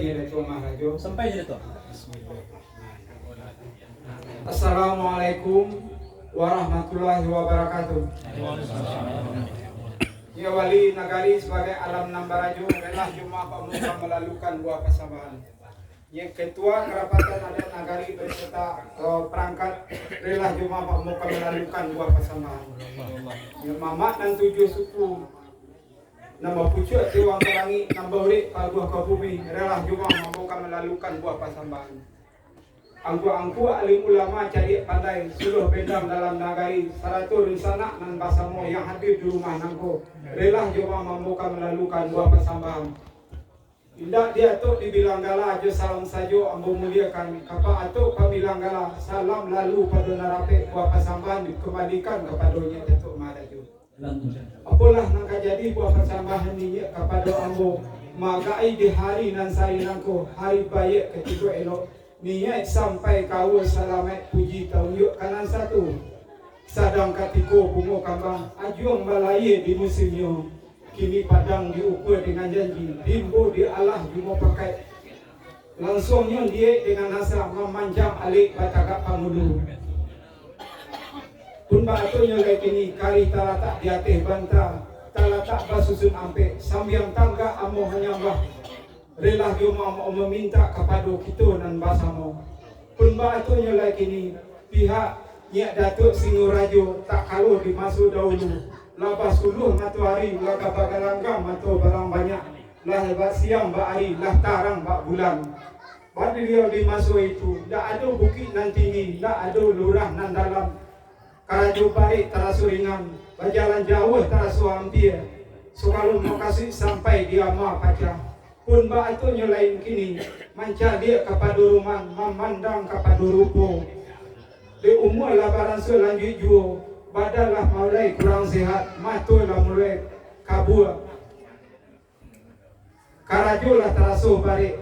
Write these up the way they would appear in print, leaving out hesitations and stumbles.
nya Dato' Maharajo. Sampai je Dato'. Assalamualaikum warahmatullahi wabarakatuh. Ya wali nagari sebagai alam Nambarajo adalah Jemaah Pemuda melalukan buah persambahan. Ya ketua kerapatan adat nagari berserta perangkat adalah Jemaah Pemuda melalukan buah persambahan. Ya mamak dan 7 suku nama pucuk tiwang pelangi nambah urik buah ke bumi adalah Jemaah Pemuda melalukan buah persambahan. Angku-angku alim ulama cari pandai suluh bendam dalam nagari 100 rencana nan basamo yang hadir di rumah nangko rela Jemaah membuka melalukan buah persambahan. Indah dia tu dibilang gala aja salam sajo ambo muliakan kapa atuk pamilang gala salam lalu pada narape buah persambahan dikembalikan kepadanya Datuk Maharajo. Apalah nangka jadi buah persambahan ni kepada ambo magai di hari nan sari nangko hari baik ketiga elok niat sampai kau selamat puji tauyuk kanan satu sadang katiko bungo kambang ajuang balai di musimnya kini padang diukur dengan janji dimbo di Allah jumo pakai langsungnya dia dengan asa memanjang alik batagak pamulu pun batunya kayak kini kari talatak di atas bantah talatak basusun ampe sambiang tangga amo hanya bah rela Jemaah mau meminta kepada kita dan basamo. Pun batunya lagi ni pihak Nyak Datuk Singurajo tak kalau dimasuk dahulu. Labas suluh matahari, laga bagalanggam atau barang banyak. Lah hebat siang bak hari, lah tarang bak bulan. Pada dia dimasuk itu, tak ada bukit nan tinggi, tak ada lurah nan dalam. Karajo baik terasa ringan, berjalan jauh terasa hampir. So kalau mau kasih sampai dia mah pacah. Pun batunya lain kini manca dia kepada rumah memandang kepada rupo di umur labaran selanjut jua badanlah mulai kurang sihat matulah mulai kabur karajolah terasa balik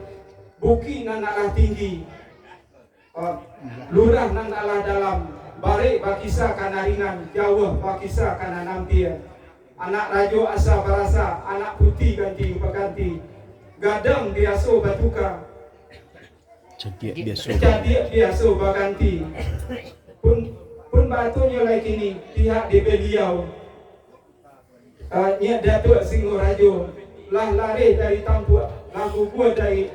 buki nan naklah tinggi lurah nan naklah dalam balik bakisah kana ringan jauh bakisah kana nampir anak rajo asa barasa anak putih ganti berganti gadang biasa batuka jadi biasa berganti pun batunya lagi ni pihak di beliau Nyak Datuk Singurajo lah lari dari tampuk lah gugur dari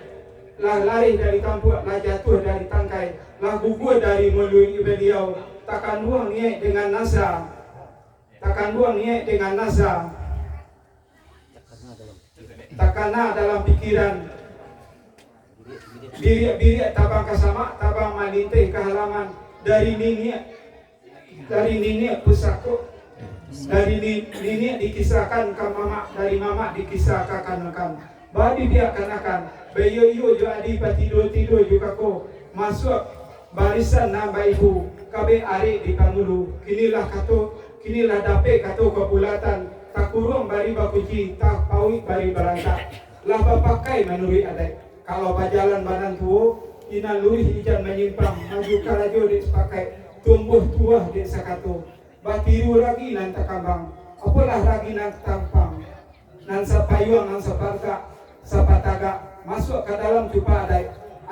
lah lari dari tampuk lah jatuh dari tangkai lah gugur dari melalui beliau takkan buang Nyak dengan nasa takkan buang Nyak dengan nasa takana dalam pikiran birik-birik tabang kasama tabang malintih ke halaman dari nini pusako dari nini dikisahkan ke mama dari mama dikisahkan kanak badi dia kanakan bayo iyo jo adi patido juga ko masuk barisan nambah ibu kabe ari di kamulu kinilah dape kato kebulatan tak kurung bari bakuci tak paui bari berantak lah pakai menurut adat kalau bajalan badan tuo ina lurih ijan menyimpang maju karajo di pakai tumbuh tuah di sakato batiru lagi nan takambang apalah lagi nan tampang nan sapayuang nan saparka sapataga masuk ke dalam cupa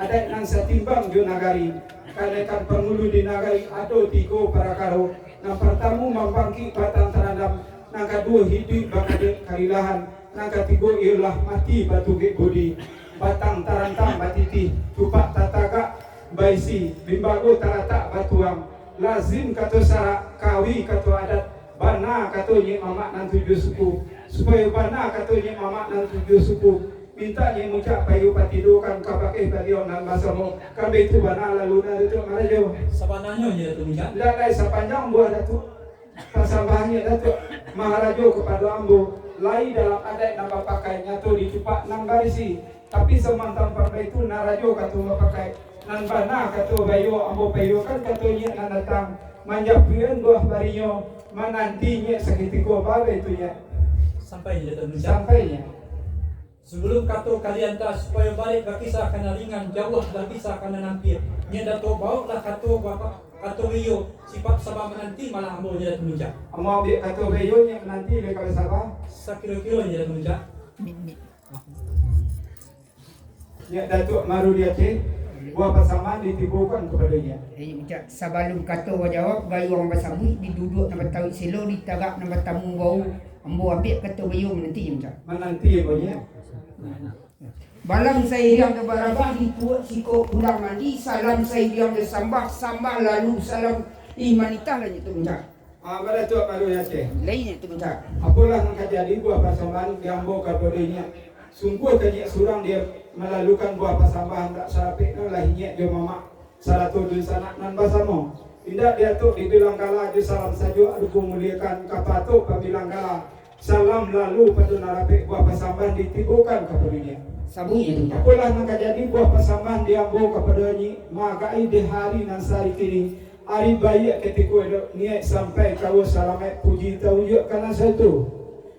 adat nan satimbang jo nagari kanekan pengulu di nagari ado tigo para karo nan pertamu membangki batang terhadap nang kedua hidup bakade karilahan nang ketiga ialah mati batu ge bodi batang tarantang batiti tupak tataga baisi bimbago tarata batuang lazim kato sara kawi kato adat bana kato nye mamak nan 7 suku supaya bana kato nye mamak nan 7 suku minta nye mucak payu patidokan kabake baliau nan basamo kabe itu bana lalu na Datuk Maharajo Sabananya je Datuk Mucak lai sepanjang buah Datuk persambahannya Datuk Maharajo kepada ambo lai dalam adat nama pakai nyatu dicupak nang barisi tapi semantang perda itu narajo katu pakai nan bana katu bayo ambo payo kan katunya nan datang manjapian buah barinyo manantinya sekitiko babe itunya sampai je Datuk Mucak sampainya sebelum katu kalian tak supaya balik berkisah kana ringan jauh berkisah kana nampir nya Datuk bawa lah katu bapak katu rio sifat sabah menanti malah ambo je Datuk Mucak ambo ambil katu bayo nya nanti le kalau sabah sakilo-kilo je Datuk Mucak Ya Datuk Maru dia cik, buah pasaman ditipukan kepadanya. Macam sebelum kata orang jawab, bayu orang bersambut, diduduk nak bertawik selo, ditarak nak bertamu bau, ambo ambil kata bayu menanti macam. Menanti punya. Balang saya diam ke barabah, dituak siko pulang mandi, salam saya diam ke sambah lalu salam imanita lah itu macam. Pada Datuk Maru dia cik. Lainnya itu macam. Apalah yang terjadi buah pasaman diambo kepadanya. Sungguh kajik surang dia melalukan buah pasambahan tak sarapik lahirnya dia mama salah tu di sana nan basamo. Indah dia tu dibilang kala je salam saja aku muliakan kapatuk bilang kala salam lalu pada narapik buah pasambahan ditibukan kepadanya. Sabunnya itu. Apalah yang terjadi buah pasambahan diambo kepadanya magai di hari nan sari kini hari bayi ketika niat sampai kau salamet puji taujud karena satu.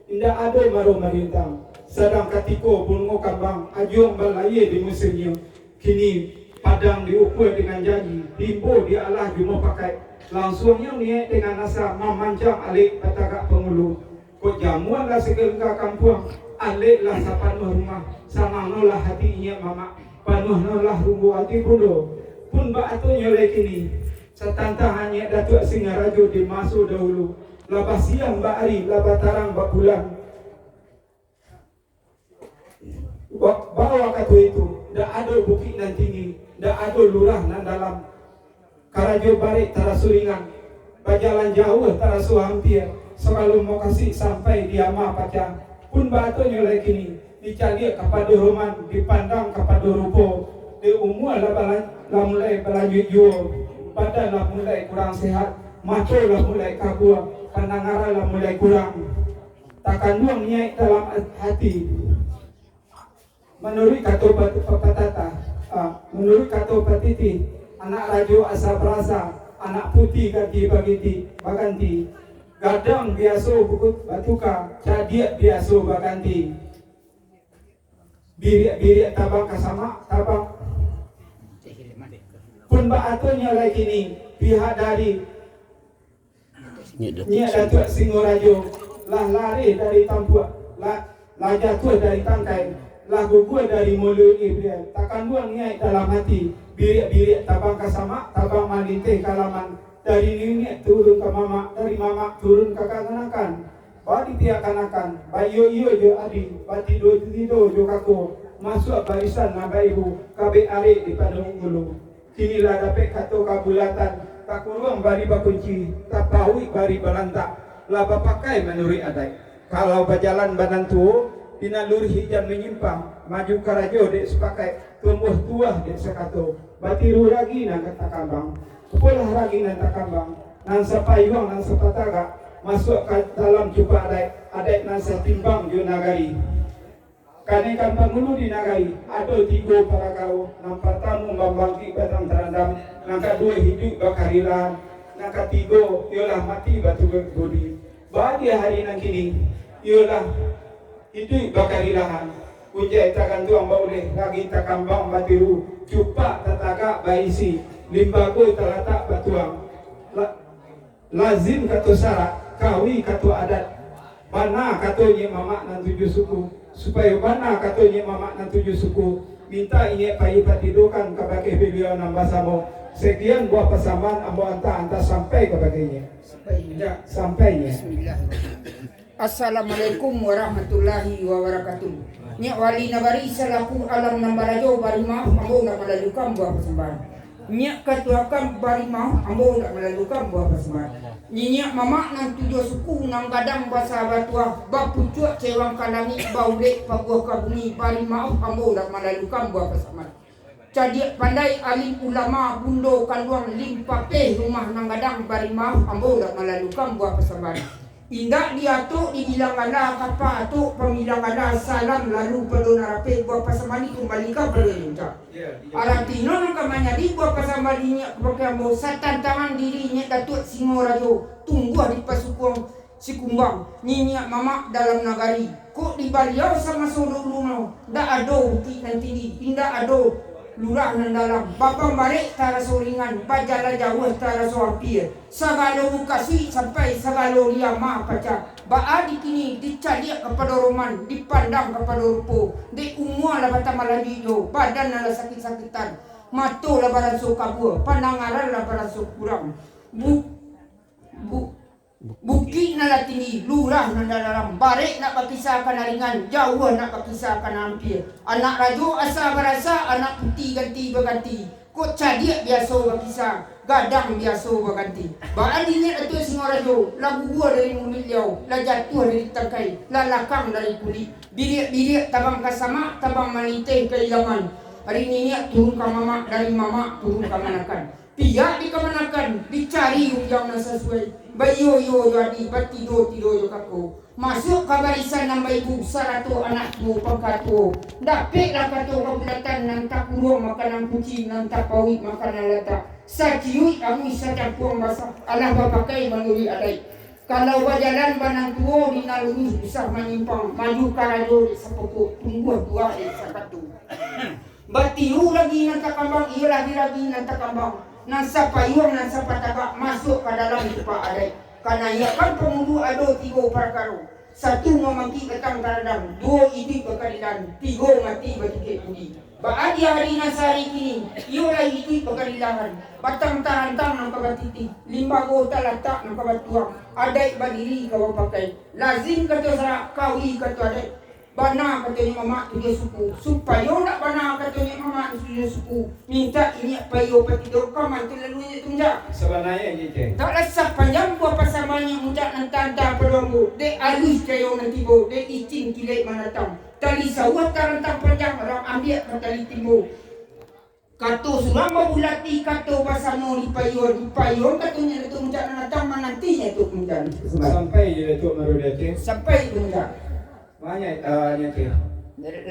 Indah ada maru merintang. Sedang katiko bungo kambang ajung balaya di musimnya kini padang diukur dengan janji timbo dia Allah cuma pakai langsungnya niat dengan asa memanjang alik patagak pengulu kok jamuan lah segelengga kampung alik lah sapanuh rumah sanang nolah hatinya mama panuh nolah rumbu hati pundo pun bak atu nyolek kini setantahannya Datuk Singarajo di masu dahulu labah siang bak hari labah tarang bak bulan bawa kata itu, dah ada bukit nan tinggi, dah ada lurah nan dalam. Karajo barik tarasuringan, berjalan jauh tarasu hampir. Selalu mau kasih sampai diama pacang. Pun batunya lagi ni, dicari kepada roman, dipandang kepada rupo. Di umur lah mulai berlanjut jauh, badan lah mulai kurang sehat, mata lah mulai kabur, pandangan lah mulai kurang. Takkan luang niat dalam hati. Menurut kata Patata, menurut kata Patiti, anak rajo asal berasa, anak putih ganti baganti, gadang biasa bukut batuka, cadiak biasa baganti, birik tabang kasama, tabang. Pun ba'atunya lagi ni, pihak dari Nyak Datuk Singorajo, lah lari dari tampuak, lah jatuh dari tangkai. Lah gugur dari mulut Ibrahim takkan buang niat dalam hati birik-birik tabang kasama tabang malintih kalaman dari niat turun ke mama dari mama turun ke kanakan badi tiak kanakan bayo iyo jo adi bati do tido jo kako masuk barisan naba ibu kabe are di padang ulu kinilah dapat kato kabulatan tak kurang bari bakunci tak pawi bari balantak lah pakai menuri adai kalau berjalan badan tu dina lur hijab menyimpang maju karajo dek sepakai tumbuh tuah dek sekato batiru ragi nan kata kambang kepolah ragi nan tak kambang nan sapayuang nan sapataga masuk ke dalam cupa adek nan setimbang jo nagari kane kambang mulu di nagari ada tiga para kau nan pertama membangki batang terandam nan kedua hidup bakarilan nan ketiga ialah mati batu bodi badi hari nan kini ialah itu bakarilahan kunjai takkan tuang bauleh lagi takambang batiru cupak tataga baisi limbago talatak batuang lazim kata syarat kawi kata adat bana katanya mamak nan tujuh suku supaya bana katanya mamak nan tujuh suku minta ini payi patidokan kebagai beliau nambah samo sekian buah pasaman ambo anta sampai kebagainya sampainya. Assalamualaikum warahmatullahi wabarakatuh. Nyak wali nagari salaku alam nambarajo bari maaf ambo nak melalukan buah persembahan. Nyak katuakan bari maaf ambo nak melalukan buah persembahan. Nyak mamak nang tujuh suku nang gadang bahasa batuah bab pucuk cewang kalangi baulek paguah kabungi bari maaf ambo nak melalukan buah persembahan. Cadiak pandai alim ulama bundo kanduang limpape rumah nang gadang bari maaf ambo nak melalukan buah persembahan. Indak dia tu dibilang ada kapa tu pemilang ada salam lalu pada narape buat pasamani kembali ke berlinca. Arantino nang kamanya di buat pasamaninya kepada mau satan tangan dirinya Datuk Singorajo tunggu di pasukung sikumbang nyinya mama dalam nagari. Kok di baliau sama solo ndak ada bukti nanti indak ada lurah nan dalam bapa balik tara soringan bajala jauh tara soampir sagalo mukasi sampai sagalo dia ma paca Baadi kini dicaliak kepada roman, dipandang kepada rupo, di umur lah bata malajijo, badan lah sakit-sakitan, mata lah baraso kabur, pandangaran lah baraso kurang. Bukti na tinggi, lurah na dalam, barek nak berkisahkan ringan, jauh nak berkisahkan hampir. Anak rajo asa berasa, anak putih ganti berganti. Kok cadiak biasa berkisah, gadang biasa berganti. Bahan ingat itu singo rajo, lagu gua dari muliau, la jatuh dari tangkai, la lakang dari kulit. Birik-birik tabang kasama, tabang malite kehilangan. Hari ini turun ke mama, dari mama turun ke manakan. Pihak dikemanakan, dicari yang sesuai. Bayo yo jadi batido yo kako. Masuk ke barisan nama ibu saratu anakku pangkatu. Dapik lah katu kabulatan nang tak kurung makanan kucing nang tak pawit makanan lata. Saciui amu isa campuang basah. Alah bapakai manuri adai. Kalau bajalan banang tuo dinalurus bisa menyimpang. Maju karajo di sepukuk. Tunggu dua di sakatu. Batiru lagi nang takambang. Iya lagi nang takambang. Nasa payung, nasa patagak masuk ke dalam tupak adai. Karena ia kan pengundu ado 3 perkara. 1 memangki ketang karadang, 2 itu pekadilan, 3 mati bertukik budi. Baadi hari nasa hari kini, iolah itu pekadilan. Batang tarantang nang kabatiti, limbago talatak nang kabatuang. Adai badiri kau pakai, lazim kata serak kawi kata adai. Bana katanya mama tu dia suku, supaya nak bana katanya mama tu dia suku. Minta ini payo patidur kaman tu lalu itu enggak. Sebenarnya gitu. Tak rasa panjang buah pasamanya muda nantanta pedonggo. De alus kayo nanti bo, de icin kilek manatang. Tali sawat tarantang panjang orang ambil tali timbo. Kato sulama bulati kato pasamo di payo katanya itu muda nanatang manantinya tu muda. Sampai je tu marudati. Sampai itu muda. Banyak nyati.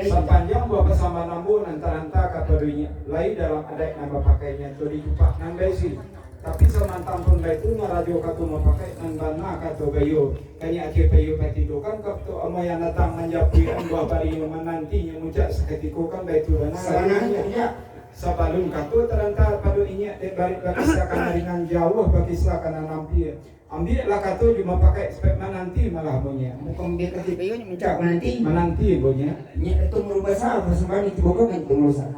Sepanjang buah bersama nambu nanta kata dunia lain dalam adat nama pakainya tu dijupak nang besi. Tapi semantang pun itu ngarajo katu mapakai nang bana kata bayo. Kanya akhir bayo patido kan katu amaya natang manjapui buah bari manantinya muncak seketiko kan baitu dana. Sebenarnya Sabalun katu teranta padu inya de bari bakisahkan dengan jauh bakisahkan nampi. Ambil lah kata cuma pakai spek nanti malah punya. Muka ambil kasih payo ni minta menanti. Menanti punya. Ni itu merubah sah bersembari dibuka kan itu merubah.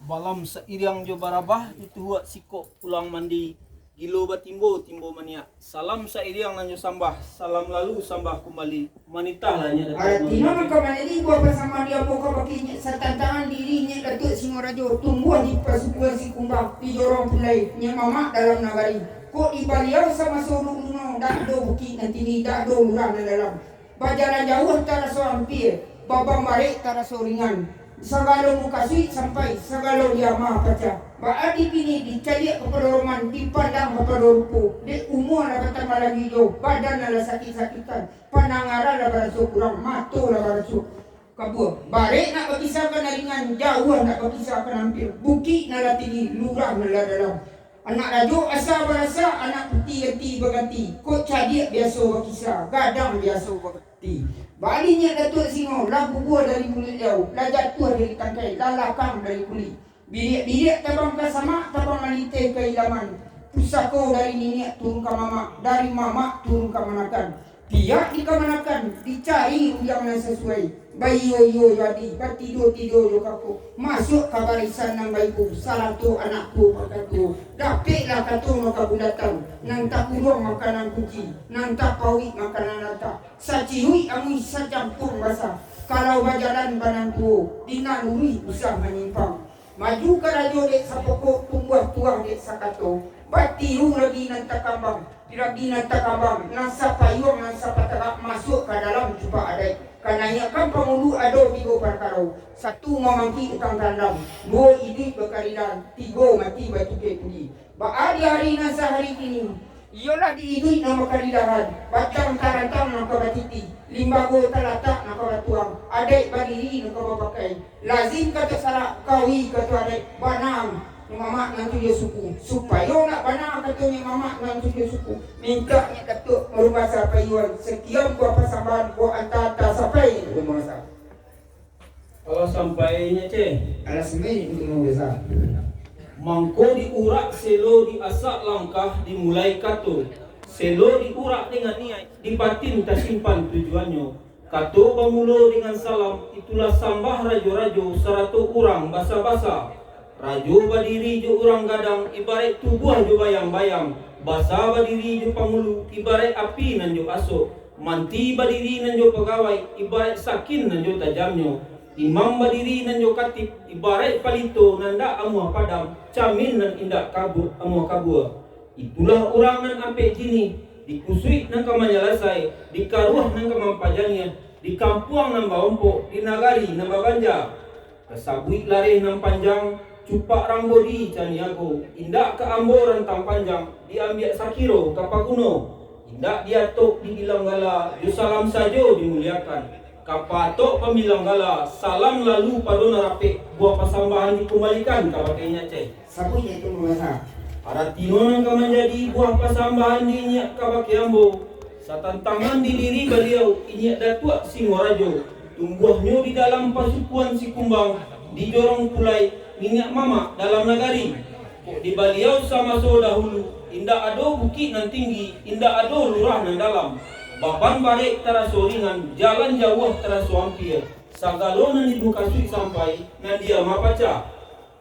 Balam seiriang jo barabah itu huat sikok pulang mandi gilo batimbo timbo mania. Salam seiriang nanjo sambah, salam lalu sambah kembali. Manita lah nya Artinya maka manadi buah bersama dia muka pakai setantangan dirinya Datuk Singorajo tumbuh di pasukan si kumbang di jorong pulai nya mama dalam nagari. Kok di baliau sama suruh luno dak do bukit nanti ni dak do lurang dalam. Bajalan jauh tara so hampir, babang barik tara so ringan. Sagalo mukasi sampai sagalo dia mah baca. Baadi pini dicari kepada roman, dipandang kepada rupo. Di umur lah kata malagi jo, badan lah sakit-sakitan, pandangaran lah baraso kurang, mata lah baraso kabur. Barik nak berkisahkan ringan, jauh nak berkisahkan hampir. Bukit nak tinggi, lurah nak dalam. Anak rajo asa berasa, anak putih ganti berganti. Kok cadiak biasa berkisah, gadang biasa berganti. Balinya Datuk Singo, lagu gua dari mulut jauh, la jatuh dari tangkai, la lakang dari kulit. Birik-birik tabang kasama, tabang malite kehilangan. Pusako dari nenek turun ke mama, dari mama turun ke manakan. Pihak dikemanakan, dicari yang sesuai. Bayo jadi, batido yo kako. Masuk ke barisan nang bayiku, salatu anakku makaku. Dapiklah katu maka bulatan, nang tak kurung makanan kuci, nang tak pawit makanan lata. Sacihui amu isa campur basah. Kalau bajalan banangku, dinaluri usah menyimpang. Maju ke rajo dek sapokok, tumbuh tuang dek sakato. Batiru lagi nang takambang, lagi nang takambang. Nasa payung, nasa patagak masuk ke dalam cuba adai. Kananya kan pengundu ado 3 perkara. 1 memangki utang kandang, 2 idik berkaridan, 3 mati batuke pudi. Baadi hari nasa hari kini, ialah diidui nama karidahan. Batang tarantang nak batiti, limbago talatak nak batuang, adek badiri nak bapakai. Lazim kata sarak kawi kata adek banam. Mama nanti dia suku, supaya nak banam katanya mama nanti dia suku. Minta ni Datuk merubah sapayuan sekian buah pasamban buah antara sampai itu masa. Kalau sampainya ceh, Alas semai untuk membesar. mangko diurak selo diasak langkah dimulai kato. Selo diurak dengan niat, di batin tersimpan tujuannya. Kato bamulo dengan salam, itulah sambah rajo-rajo, seratus orang basa-basa. Rajo badiri jo orang gadang, ibarat tubuh jo bayang-bayang. Basa badiri jo pangulu, ibarat api nan jo asok. Manti badiri nan jo pegawai, ibarat sakin nan jo tajamnya. Imam badiri nan jo katib, ibarat palito nan dak amuah padam. Camin nan indak kabur amuah kabur. Itulah orang nan ampe jini, dikusui nan kamanyalasai, dikaruah nan kamampajanya, di kampuang nan baompok, di nagari nan babanja. Kesabui lareh nan panjang, cupak rambodi caniago, indak ke ambo rantang panjang, diambil sakiro kapakuno. Indak diatok dibilang gala, jo salam sajo dimuliakan. Kapatok pemilang gala, salam lalu padona rapik, buah pasambahan dikembalikan kabakainya cek. Sabunya itu masa. Para tinonan ka menjadi buah pasambahan dinyak kabakiambo. Satantangan di diri beliau inyak datuk Singorajo. Tumbuhnya di dalam pasukuan si kumbang, dijorong pulai minyak mama dalam nagari. Kok di beliau sama so dahulu, indak ado bukit nan tinggi, indak ado lurah nan dalam. Baban balik teraso ringan, jalan jauh teraso hampir. Sagalo nan dibuka sui sampai, nan dia mapaca.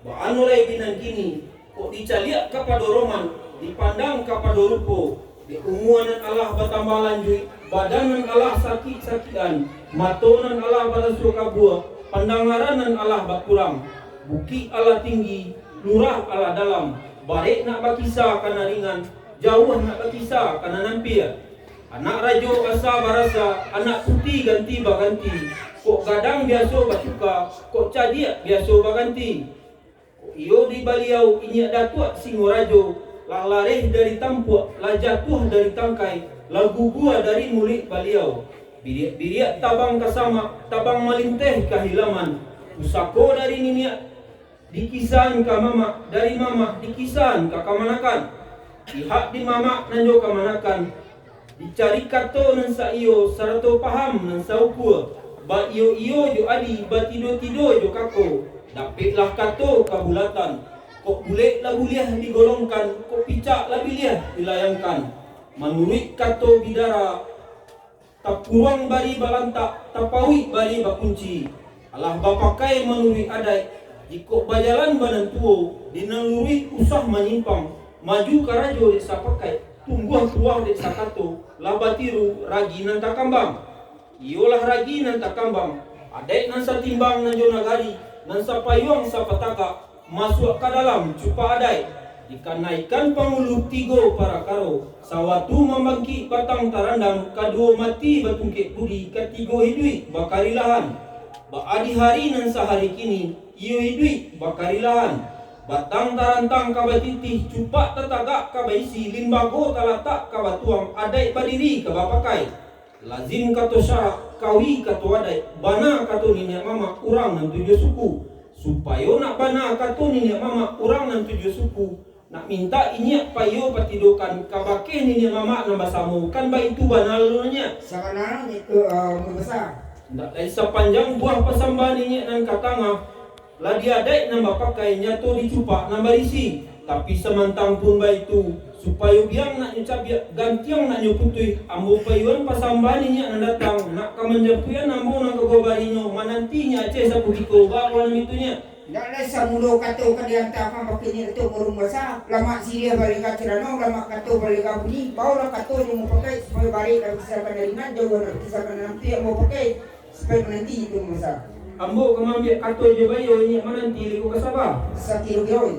Baan oleh binan kini, kok dicaliak kapadoroman, dipandang kapadorupo, di umuanan Allah bertambah lanjut, badanan Allah sakit-sakitan, matonan Allah barasu kabua, pandangaran Allah berkurang, buki Allah tinggi, lurah Allah dalam, baik nak bakisah kana ringan, jauh nak bakisah kana nampir. Anak rajo asa barasa, anak putih ganti baganti, kok gadang biasa basuka, kok cadiak biasa baganti. Iyo di baliau inyak datuk Singorajo, lah lareh dari tampuak, lah jatuh dari tangkai, lah gugua dari mulut baliau. Biriak tabang kasama, tabang malinteh kahilaman. Usako dari niniak, dikisan ka mama, dari mama dikisan ka kamanakan. Pihak di mama nanjo kamanakan. Dicari kato nan sa iyo, sarato paham nan sa ukua. Ba iyo jo adi, ba tido jo kako. Dapatlah kato kabulatan, kok bulik lah buliah digolongkan, kok picak lah biliah dilayangkan. Menurut kato bidara, tak kurang bari balantak, tak pawi bari bakunci. Allah bapakai menurut adai, jikok bajalan badan tuo, dinaluri usah menyimpang, maju karajo desa pakai, tungguh keluar desa kato, labatiru ragi nan takambang. Iolah ragi nan takambang, adai nan satimbang nan jonagari, nan sapayuang sapataka masuk ke dalam cupa adai dikanaikan pangulu tigo para karo sawatu membangkit batang tarandang kadua mati batungkit budi ketigo hidui bakarilahan baadi hari nan sehari kini iyo hidui bakarilahan batang tarantang kabatitih cupa tetagak kabaisi limbago talatak kabatuang adai badiri kabapakai lazim kato syarak kawi kato adai bana kato ninya mama urang nan tujuh suku supaya nak bana kato ninya mama urang nan tujuh suku nak minta inyak payo patidokan kabake ninya mama nambah samu kan ba itu bana lalunya Sekarang itu membesar. ndak lain sepanjang buah pasambahan inyak nan katanga lah diadai nambah pakai nyato dicupak nambah isi tapi semantang pun ba itu supaya biang nak nyucabiak gantiang nak nyuputui ambo payuan pasambahan inyak nan datang nak kamanjapuyan ambo nak kegobarinya manantinya aceh sapu biko bawa namitunya. Ndak ada samulo kato kadianta kan pakini itu burung besar. Lama siria balik kacerano, lama kato balik kabuni. Bawa kato yang mau pakai supaya balik kalau kisah ringan jauh kisah nanti yang mau pakai supaya nanti itu besar. Ambo kamambiak kato jo bayo inyak mananti liku kasaba. Sakiro